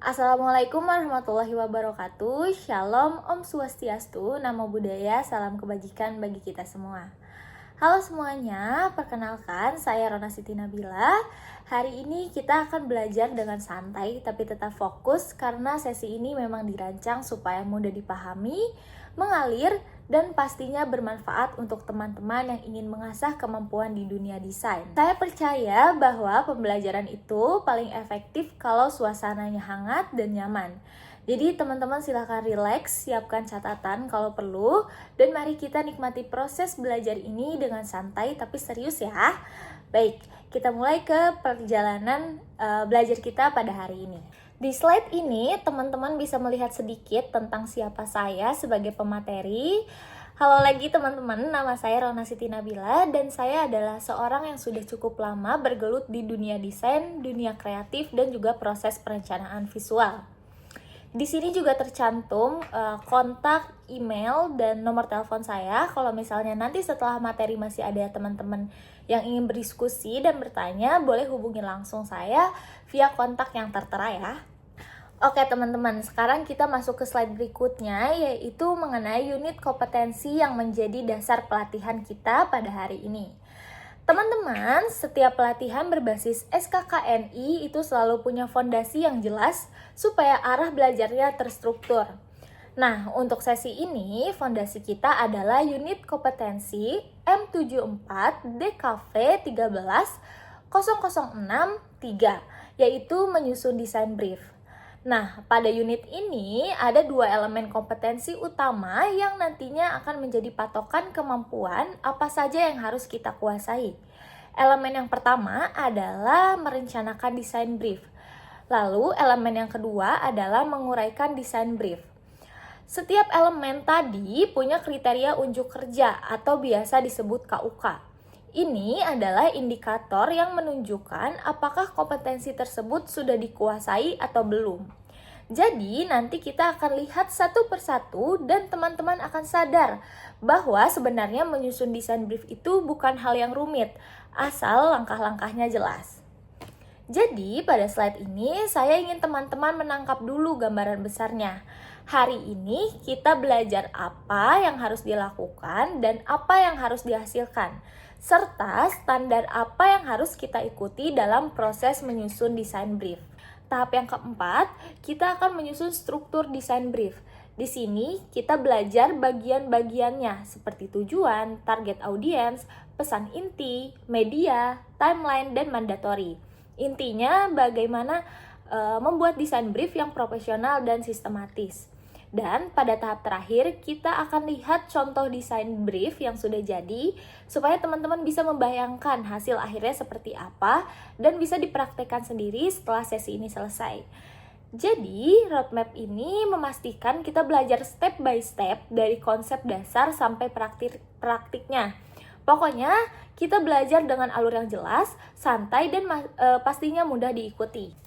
Assalamualaikum warahmatullahi wabarakatuh. Shalom, Om Swastiastu, Namo Buddhaya, salam kebajikan bagi kita semua. Halo semuanya, perkenalkan saya Rona Siti Nabila. Hari ini kita akan belajar dengan santai tapi tetap fokus karena sesi ini memang dirancang supaya mudah dipahami, mengalir, dan pastinya bermanfaat untuk teman-teman yang ingin mengasah kemampuan di dunia desain. Saya percaya bahwa pembelajaran itu paling efektif kalau suasananya hangat dan nyaman. Jadi teman-teman silahkan rileks, siapkan catatan kalau perlu, dan mari kita nikmati proses belajar ini dengan santai tapi serius ya. Baik, kita mulai ke perjalanan belajar kita pada hari ini. Di slide ini, teman-teman bisa melihat sedikit tentang siapa saya sebagai pemateri. Halo lagi teman-teman, nama saya Rona Siti Nabila dan saya adalah seorang yang sudah cukup lama bergelut di dunia desain, dunia kreatif, dan juga proses perencanaan visual. Di sini juga tercantum kontak, email, dan nomor telepon saya. Kalau misalnya nanti setelah materi masih ada teman-teman yang ingin berdiskusi dan bertanya, boleh hubungi langsung saya via kontak yang tertera ya. Oke teman-teman, sekarang kita masuk ke slide berikutnya, yaitu mengenai unit kompetensi yang menjadi dasar pelatihan kita pada hari ini. Teman-teman, setiap pelatihan berbasis SKKNI itu selalu punya fondasi yang jelas supaya arah belajarnya terstruktur. Nah, untuk sesi ini, fondasi kita adalah unit kompetensi M74 DKV 13006-3, yaitu menyusun desain brief. Nah, pada unit ini ada dua elemen kompetensi utama yang nantinya akan menjadi patokan kemampuan apa saja yang harus kita kuasai. Elemen yang pertama adalah merencanakan desain brief. Lalu, elemen yang kedua adalah menguraikan desain brief. Setiap elemen tadi punya kriteria unjuk kerja atau biasa disebut KUK. Ini adalah indikator yang menunjukkan apakah kompetensi tersebut sudah dikuasai atau belum. Jadi nanti kita akan lihat satu persatu dan teman-teman akan sadar bahwa sebenarnya menyusun desain brief itu bukan hal yang rumit, asal langkah-langkahnya jelas. Jadi pada slide ini saya ingin teman-teman menangkap dulu gambaran besarnya. Hari ini kita belajar apa yang harus dilakukan dan apa yang harus dihasilkan, serta standar apa yang harus kita ikuti dalam proses menyusun desain brief. Tahap yang keempat, kita akan menyusun struktur desain brief. Di sini kita belajar bagian-bagiannya seperti tujuan, target audiens, pesan inti, media, timeline, dan mandatory. Intinya bagaimana membuat desain brief yang profesional dan sistematis. Dan pada tahap terakhir, kita akan lihat contoh desain brief yang sudah jadi, supaya teman-teman bisa membayangkan hasil akhirnya seperti apa, dan bisa dipraktekkan sendiri setelah sesi ini selesai. Jadi, roadmap ini memastikan kita belajar step by step dari konsep dasar sampai praktiknya. Pokoknya, kita belajar dengan alur yang jelas, santai, dan pastinya mudah diikuti.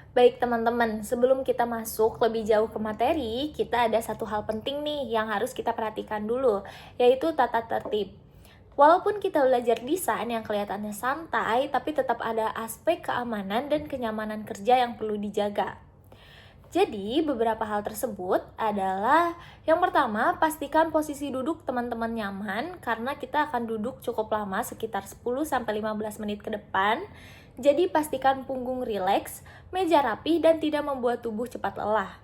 Baik teman-teman, sebelum kita masuk lebih jauh ke materi, kita ada satu hal penting nih yang harus kita perhatikan dulu, yaitu tata tertib. Walaupun kita belajar desain yang kelihatannya santai, tapi tetap ada aspek keamanan dan kenyamanan kerja yang perlu dijaga. Jadi, beberapa hal tersebut adalah yang pertama, pastikan posisi duduk teman-teman nyaman karena kita akan duduk cukup lama sekitar 10-15 menit ke depan. Jadi, pastikan punggung rileks, meja rapi, dan tidak membuat tubuh cepat lelah.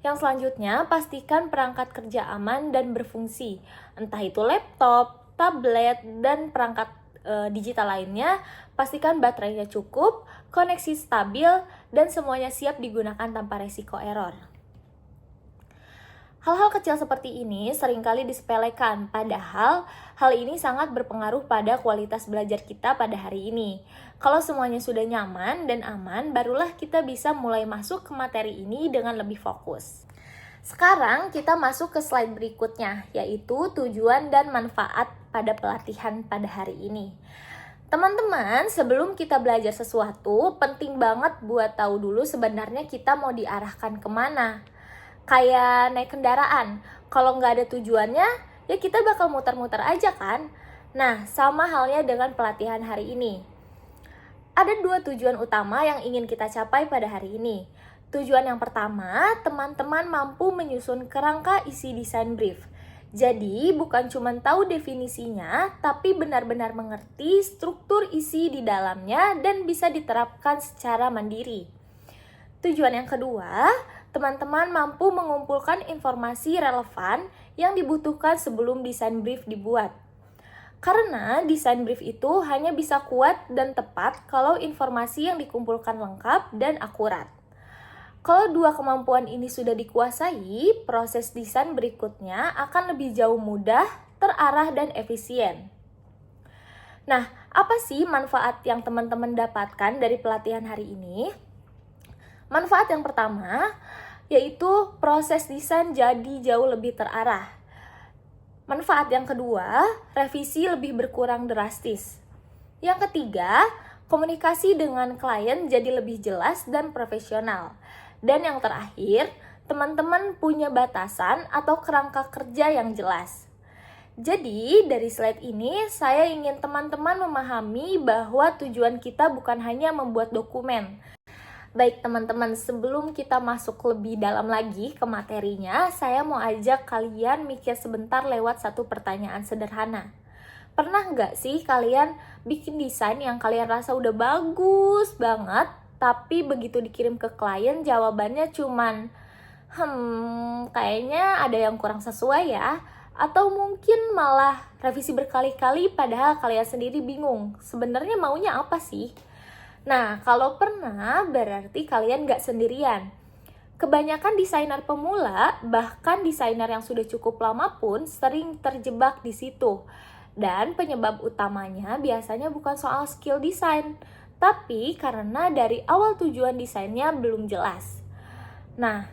Yang selanjutnya, pastikan perangkat kerja aman dan berfungsi, entah itu laptop, tablet, dan perangkat digital lainnya. Pastikan baterainya cukup, koneksi stabil, dan semuanya siap digunakan tanpa resiko error. Hal-hal kecil seperti ini seringkali disepelekan, padahal hal ini sangat berpengaruh pada kualitas belajar kita pada hari ini. Kalau semuanya sudah nyaman dan aman, barulah kita bisa mulai masuk ke materi ini dengan lebih fokus. Sekarang kita masuk ke slide berikutnya, yaitu tujuan dan manfaat pada pelatihan pada hari ini. Teman-teman, sebelum kita belajar sesuatu, penting banget buat tahu dulu sebenarnya kita mau diarahkan kemana. Kayak naik kendaraan, kalau nggak ada tujuannya, ya kita bakal muter-muter aja kan? Nah, sama halnya dengan pelatihan hari ini. Ada dua tujuan utama yang ingin kita capai pada hari ini. Tujuan yang pertama, teman-teman mampu menyusun kerangka isi desain brief. Jadi, bukan cuma tahu definisinya, tapi benar-benar mengerti struktur isi di dalamnya dan bisa diterapkan secara mandiri. Tujuan yang kedua, teman-teman mampu mengumpulkan informasi relevan yang dibutuhkan sebelum desain brief dibuat. Karena desain brief itu hanya bisa kuat dan tepat kalau informasi yang dikumpulkan lengkap dan akurat. Kalau dua kemampuan ini sudah dikuasai, proses desain berikutnya akan lebih jauh mudah, terarah, dan efisien. Nah, apa sih manfaat yang teman-teman dapatkan dari pelatihan hari ini? Manfaat yang pertama, yaitu proses desain jadi jauh lebih terarah. Manfaat yang kedua, revisi lebih berkurang drastis. Yang ketiga, komunikasi dengan klien jadi lebih jelas dan profesional. Dan yang terakhir, teman-teman punya batasan atau kerangka kerja yang jelas. Jadi, dari slide ini, saya ingin teman-teman memahami bahwa tujuan kita bukan hanya membuat dokumen. Baik teman-teman, sebelum kita masuk lebih dalam lagi ke materinya, saya mau ajak kalian mikir sebentar lewat satu pertanyaan sederhana. Pernah nggak sih kalian bikin desain yang kalian rasa udah bagus banget, tapi begitu dikirim ke klien jawabannya cuman kayaknya ada yang kurang sesuai ya, atau mungkin malah revisi berkali-kali padahal kalian sendiri bingung sebenarnya maunya apa sih? Nah, kalau pernah berarti kalian nggak sendirian. Kebanyakan desainer pemula, bahkan desainer yang sudah cukup lama pun sering terjebak di situ. Dan penyebab utamanya biasanya bukan soal skill desain, tapi karena dari awal tujuan desainnya belum jelas. Nah,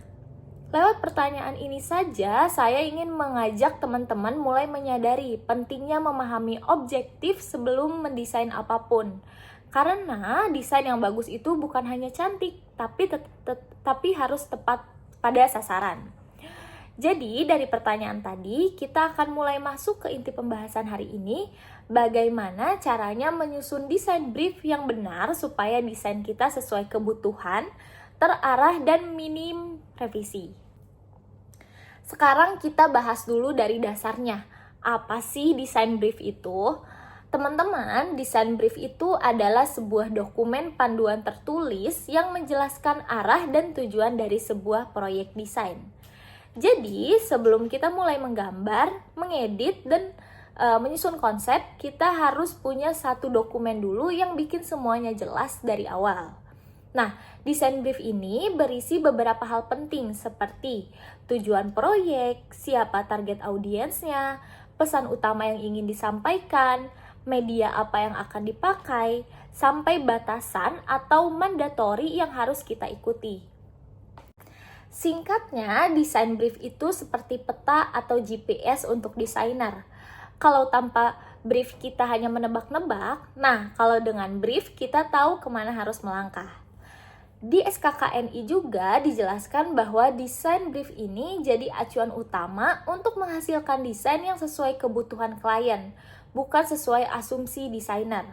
lewat pertanyaan ini saja, saya ingin mengajak teman-teman mulai menyadari pentingnya memahami objektif sebelum mendesain apapun. Karena desain yang bagus itu bukan hanya cantik, tapi harus tepat pada sasaran. Jadi, dari pertanyaan tadi, kita akan mulai masuk ke inti pembahasan hari ini, bagaimana caranya menyusun desain brief yang benar supaya desain kita sesuai kebutuhan, terarah, dan minim revisi. Sekarang kita bahas dulu dari dasarnya. Apa sih desain brief itu? Teman-teman, desain brief itu adalah sebuah dokumen panduan tertulis yang menjelaskan arah dan tujuan dari sebuah proyek desain. Jadi, sebelum kita mulai menggambar, mengedit, dan menyusun konsep, kita harus punya satu dokumen dulu yang bikin semuanya jelas dari awal. Nah, desain brief ini berisi beberapa hal penting seperti tujuan proyek, siapa target audiensnya, pesan utama yang ingin disampaikan, media apa yang akan dipakai, sampai batasan atau mandatori yang harus kita ikuti. Singkatnya, desain brief itu seperti peta atau GPS untuk desainer. Kalau tanpa brief kita hanya menebak-nebak, nah kalau dengan brief kita tahu kemana harus melangkah. Di SKKNI juga dijelaskan bahwa desain brief ini jadi acuan utama untuk menghasilkan desain yang sesuai kebutuhan klien, bukan sesuai asumsi desainer.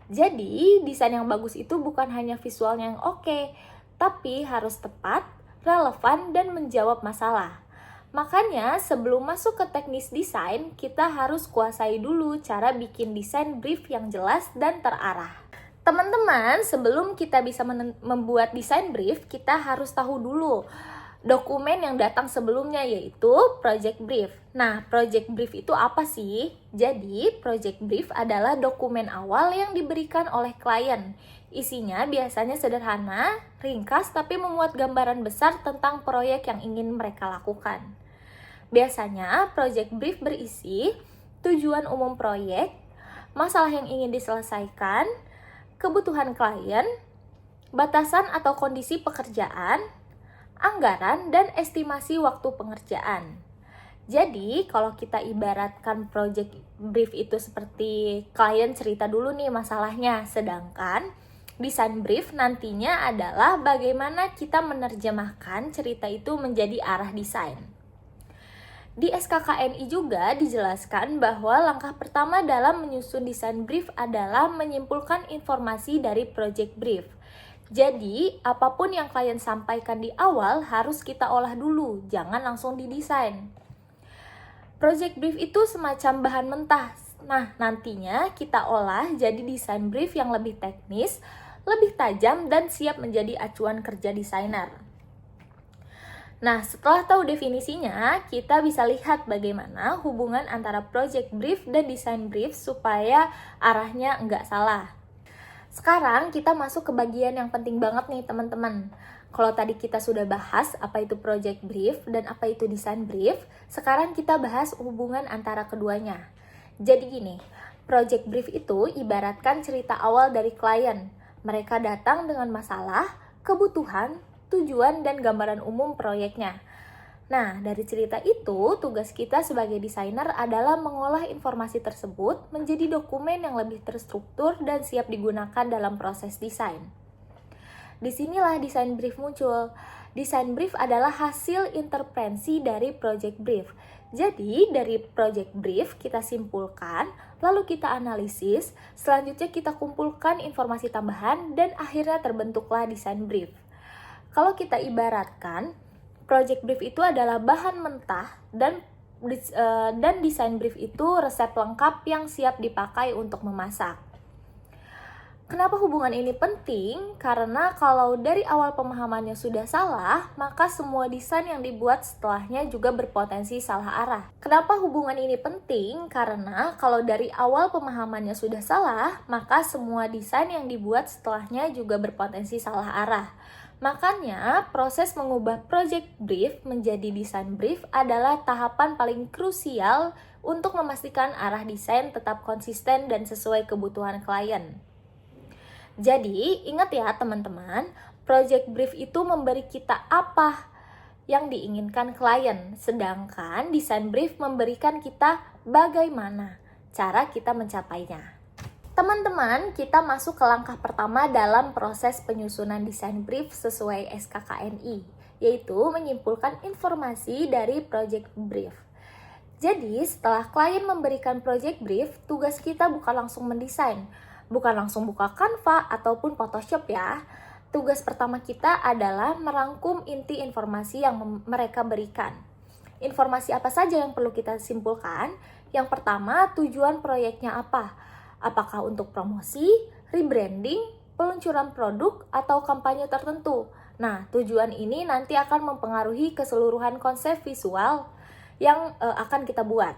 Jadi, desain yang bagus itu bukan hanya visualnya yang oke, tapi harus tepat, relevan, dan menjawab masalah. Makanya, sebelum masuk ke teknis desain, kita harus kuasai dulu cara bikin desain brief yang jelas dan terarah. Teman-teman, sebelum kita bisa membuat desain brief, kita harus tahu dulu dokumen yang datang sebelumnya, yaitu project brief. Nah, project brief itu apa sih? Jadi, project brief adalah dokumen awal yang diberikan oleh klien. Isinya biasanya sederhana, ringkas, tapi memuat gambaran besar tentang proyek yang ingin mereka lakukan. Biasanya, project brief berisi tujuan umum proyek, masalah yang ingin diselesaikan, kebutuhan klien, batasan atau kondisi pekerjaan, anggaran, dan estimasi waktu pengerjaan. Jadi, kalau kita ibaratkan project brief itu seperti klien cerita dulu nih masalahnya, sedangkan desain brief nantinya adalah bagaimana kita menerjemahkan cerita itu menjadi arah desain. Di SKKNI juga dijelaskan bahwa langkah pertama dalam menyusun desain brief adalah menyimpulkan informasi dari project brief. Jadi, apapun yang klien sampaikan di awal harus kita olah dulu, jangan langsung didesain. Project brief itu semacam bahan mentah. Nah, nantinya kita olah jadi desain brief yang lebih teknis, lebih tajam, dan siap menjadi acuan kerja desainer. Nah, setelah tahu definisinya, kita bisa lihat bagaimana hubungan antara project brief dan design brief supaya arahnya nggak salah. Sekarang kita masuk ke bagian yang penting banget nih teman-teman. Kalau tadi kita sudah bahas apa itu project brief dan apa itu design brief, sekarang kita bahas hubungan antara keduanya. Jadi gini, project brief itu ibaratkan cerita awal dari klien. Mereka datang dengan masalah, kebutuhan, tujuan, dan gambaran umum proyeknya. Nah, dari cerita itu, tugas kita sebagai desainer adalah mengolah informasi tersebut menjadi dokumen yang lebih terstruktur dan siap digunakan dalam proses desain. Disinilah desain brief muncul. Desain brief adalah hasil intervensi dari project brief. Jadi, dari project brief kita simpulkan, lalu kita analisis, selanjutnya kita kumpulkan informasi tambahan, dan akhirnya terbentuklah desain brief. Kalau kita ibaratkan, project brief itu adalah bahan mentah dan desain brief itu resep lengkap yang siap dipakai untuk memasak. Kenapa hubungan ini penting? Karena kalau dari awal pemahamannya sudah salah, maka semua desain yang dibuat setelahnya juga berpotensi salah arah. Kenapa hubungan ini penting? Karena kalau dari awal pemahamannya sudah salah, maka semua desain yang dibuat setelahnya juga berpotensi salah arah. Makanya, proses mengubah project brief menjadi desain brief adalah tahapan paling krusial untuk memastikan arah desain tetap konsisten dan sesuai kebutuhan klien. Jadi, ingat ya teman-teman, project brief itu memberi kita apa yang diinginkan klien, sedangkan desain brief memberikan kita bagaimana cara kita mencapainya. Teman-teman, kita masuk ke langkah pertama dalam proses penyusunan desain brief sesuai SKKNI, yaitu menyimpulkan informasi dari project brief. Jadi, setelah klien memberikan project brief, tugas kita bukan langsung mendesain, bukan langsung buka Canva ataupun Photoshop ya. Tugas pertama kita adalah merangkum inti informasi yang mereka berikan. Informasi apa saja yang perlu kita simpulkan? Yang pertama, tujuan proyeknya apa? Apakah untuk promosi, rebranding, peluncuran produk, atau kampanye tertentu? Nah, tujuan ini nanti akan mempengaruhi keseluruhan konsep visual yang akan kita buat.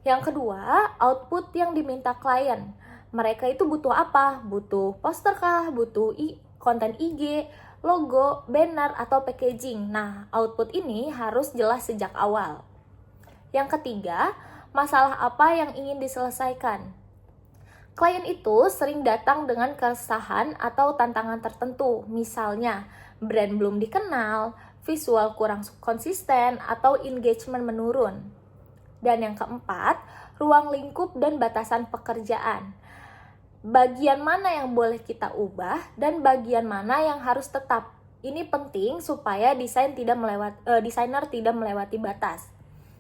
Yang kedua, output yang diminta klien. Mereka itu butuh apa? Butuh poster kah? Butuh konten IG, logo, banner, atau packaging. Nah, output ini harus jelas sejak awal. Yang ketiga, masalah apa yang ingin diselesaikan? Klien itu sering datang dengan keresahan atau tantangan tertentu, misalnya brand belum dikenal, visual kurang konsisten, atau engagement menurun. Dan yang keempat, ruang lingkup dan batasan pekerjaan. Bagian mana yang boleh kita ubah dan bagian mana yang harus tetap. Ini penting supaya desainer tidak melewati batas.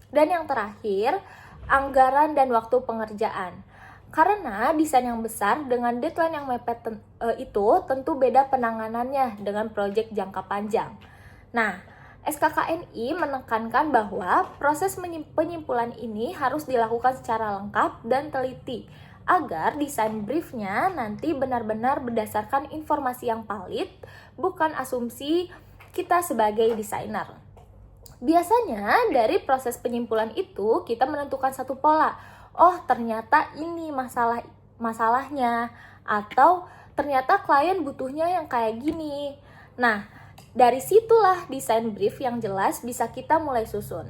Dan yang terakhir, anggaran dan waktu pengerjaan. Karena desain yang besar dengan deadline yang mepet itu tentu beda penanganannya dengan proyek jangka panjang. Nah, SKKNI menekankan bahwa proses penyimpulan ini harus dilakukan secara lengkap dan teliti agar desain briefnya nanti benar-benar berdasarkan informasi yang valid, bukan asumsi kita sebagai desainer. Biasanya dari proses penyimpulan itu kita menentukan satu pola. Oh, ternyata ini masalahnya, atau ternyata klien butuhnya yang kayak gini. Nah, dari situlah desain brief yang jelas bisa kita mulai susun.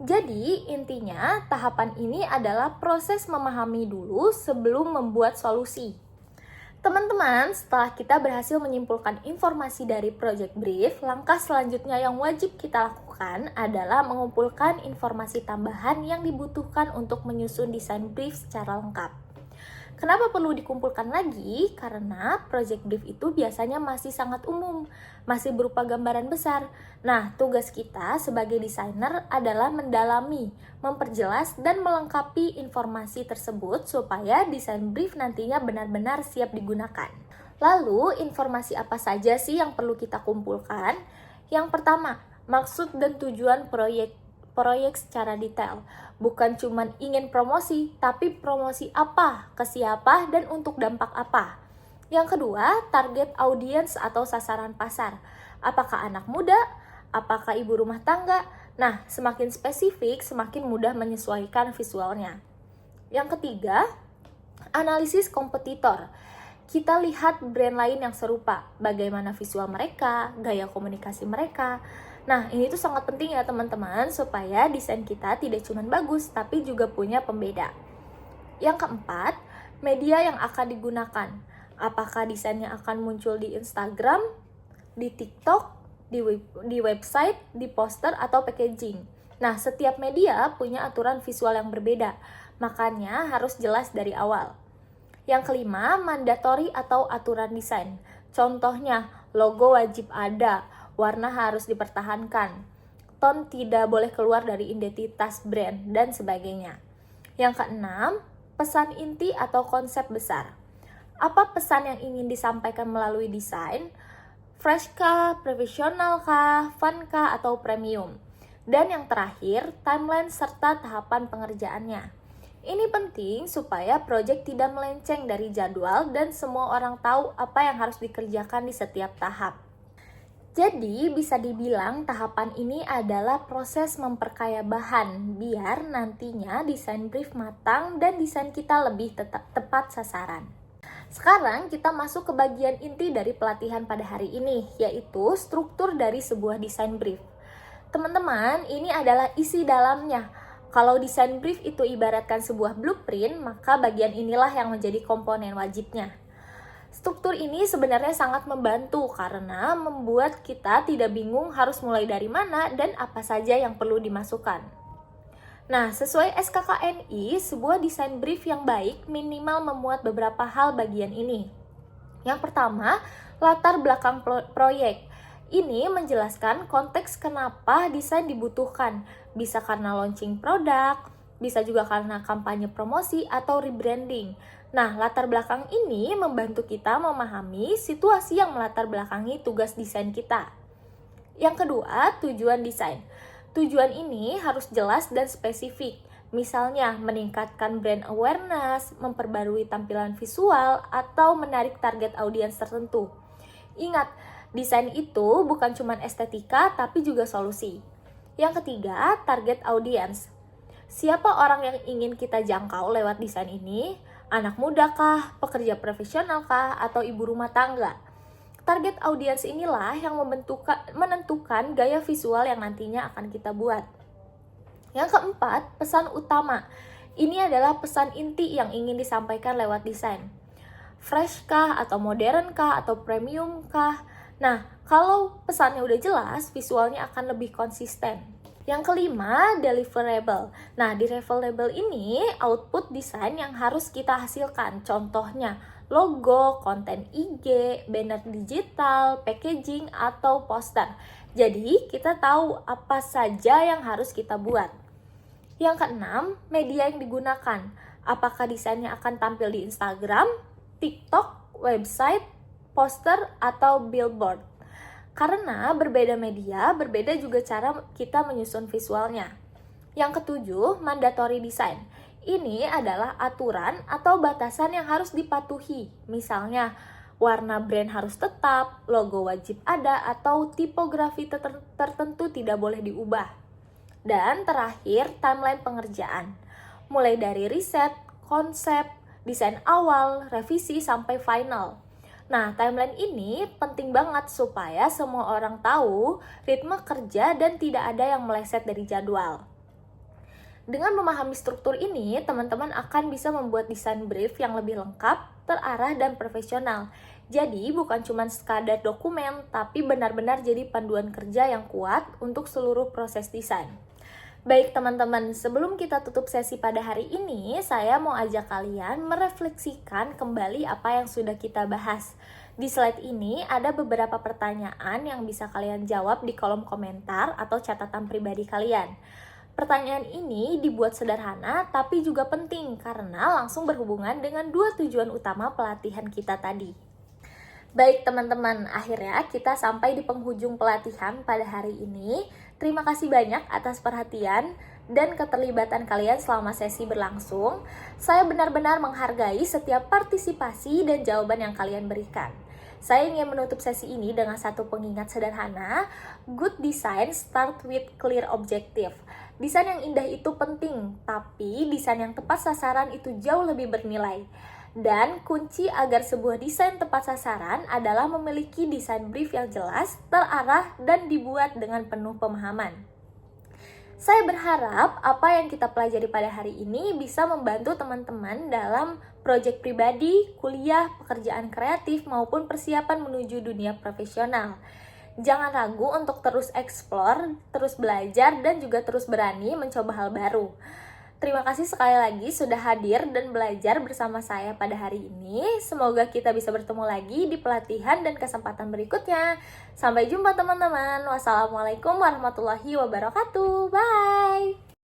Jadi, intinya tahapan ini adalah proses memahami dulu sebelum membuat solusi. Teman-teman, setelah kita berhasil menyimpulkan informasi dari project brief, langkah selanjutnya yang wajib kita lakukan adalah mengumpulkan informasi tambahan yang dibutuhkan untuk menyusun desain brief secara lengkap. Kenapa perlu dikumpulkan lagi? Karena project brief itu biasanya masih sangat umum, masih berupa gambaran besar. Nah, tugas kita sebagai desainer adalah mendalami, memperjelas, dan melengkapi informasi tersebut supaya desain brief nantinya benar-benar siap digunakan. Lalu, informasi apa saja sih yang perlu kita kumpulkan? Yang pertama, maksud dan tujuan proyek secara detail. Bukan cuma ingin promosi, tapi promosi apa, ke siapa, dan untuk dampak apa. Yang kedua, target audiens atau sasaran pasar. Apakah anak muda? Apakah ibu rumah tangga? Nah, semakin spesifik, semakin mudah menyesuaikan visualnya. Yang ketiga, analisis kompetitor. Kita lihat brand lain yang serupa, bagaimana visual mereka, gaya komunikasi mereka. Nah, ini tuh sangat penting ya teman-teman, supaya desain kita tidak cuma bagus, tapi juga punya pembeda. Yang keempat, media yang akan digunakan. Apakah desainnya akan muncul di Instagram, di TikTok, di website, di poster, atau packaging. Nah, setiap media punya aturan visual yang berbeda, makanya harus jelas dari awal. Yang kelima, mandatori atau aturan desain. Contohnya, logo wajib ada, warna harus dipertahankan, tone tidak boleh keluar dari identitas brand, dan sebagainya. Yang keenam, pesan inti atau konsep besar. Apa pesan yang ingin disampaikan melalui desain? Fresh kah, profesional kah, fun kah, atau premium? Dan yang terakhir, timeline serta tahapan pengerjaannya. Ini penting supaya proyek tidak melenceng dari jadwal dan semua orang tahu apa yang harus dikerjakan di setiap tahap. Jadi, bisa dibilang tahapan ini adalah proses memperkaya bahan biar nantinya desain brief matang dan desain kita lebih tepat sasaran. Sekarang kita masuk ke bagian inti dari pelatihan pada hari ini, yaitu struktur dari sebuah desain brief. Teman-teman, ini adalah isi dalamnya. Kalau desain brief itu ibaratkan sebuah blueprint, maka bagian inilah yang menjadi komponen wajibnya. Struktur ini sebenarnya sangat membantu karena membuat kita tidak bingung harus mulai dari mana dan apa saja yang perlu dimasukkan. Nah, sesuai SKKNI, sebuah desain brief yang baik minimal memuat beberapa hal bagian ini. Yang pertama, latar belakang proyek. Ini menjelaskan konteks kenapa desain dibutuhkan. Bisa karena launching produk, bisa juga karena kampanye promosi atau rebranding. Nah, latar belakang ini membantu kita memahami situasi yang melatar belakangi tugas desain kita. Yang kedua, tujuan desain. Tujuan ini harus jelas dan spesifik. Misalnya, meningkatkan brand awareness, memperbarui tampilan visual, atau menarik target audiens tertentu. Ingat, desain itu bukan cuma estetika, tapi juga solusi. Yang ketiga, target audiens. Siapa orang yang ingin kita jangkau lewat desain ini? Anak muda kah, pekerja profesional kah, atau ibu rumah tangga? Target audiens inilah yang menentukan gaya visual yang nantinya akan kita buat. Yang keempat, pesan utama. Ini adalah pesan inti yang ingin disampaikan lewat desain. Fresh kah, atau modern kah, atau premium kah? Nah, kalau pesannya udah jelas, visualnya akan lebih konsisten. Yang kelima, deliverable. Nah, deliverable ini output desain yang harus kita hasilkan. Contohnya, logo, konten IG, banner digital, packaging, atau poster. Jadi, kita tahu apa saja yang harus kita buat. Yang keenam, media yang digunakan. Apakah desainnya akan tampil di Instagram, TikTok, website, poster, atau billboard? Karena berbeda media, berbeda juga cara kita menyusun visualnya. Yang ketujuh, mandatory design. Ini adalah aturan atau batasan yang harus dipatuhi. Misalnya, warna brand harus tetap, logo wajib ada, atau tipografi tertentu tidak boleh diubah. Dan terakhir, timeline pengerjaan. Mulai dari riset, konsep, desain awal, revisi, sampai final. Nah, timeline ini penting banget supaya semua orang tahu ritme kerja dan tidak ada yang meleset dari jadwal. Dengan memahami struktur ini, teman-teman akan bisa membuat desain brief yang lebih lengkap, terarah, dan profesional. Jadi, bukan cuma sekadar dokumen, tapi benar-benar jadi panduan kerja yang kuat untuk seluruh proses desain. Baik teman-teman, sebelum kita tutup sesi pada hari ini, saya mau ajak kalian merefleksikan kembali apa yang sudah kita bahas. Di slide ini ada beberapa pertanyaan yang bisa kalian jawab di kolom komentar atau catatan pribadi kalian. Pertanyaan ini dibuat sederhana tapi juga penting karena langsung berhubungan dengan dua tujuan utama pelatihan kita tadi. Baik teman-teman, akhirnya kita sampai di penghujung pelatihan pada hari ini. Terima kasih banyak atas perhatian dan keterlibatan kalian selama sesi berlangsung. Saya benar-benar menghargai setiap partisipasi dan jawaban yang kalian berikan. Saya ingin menutup sesi ini dengan satu pengingat sederhana. Good design start with clear objective. Desain yang indah itu penting, tapi desain yang tepat sasaran itu jauh lebih bernilai. Dan kunci agar sebuah desain tepat sasaran adalah memiliki desain brief yang jelas, terarah, dan dibuat dengan penuh pemahaman. Saya berharap apa yang kita pelajari pada hari ini bisa membantu teman-teman dalam proyek pribadi, kuliah, pekerjaan kreatif, maupun persiapan menuju dunia profesional. Jangan ragu untuk terus explore, terus belajar, dan juga terus berani mencoba hal baru. Terima kasih sekali lagi sudah hadir dan belajar bersama saya pada hari ini. Semoga kita bisa bertemu lagi di pelatihan dan kesempatan berikutnya. Sampai jumpa teman-teman. Wassalamualaikum warahmatullahi wabarakatuh. Bye.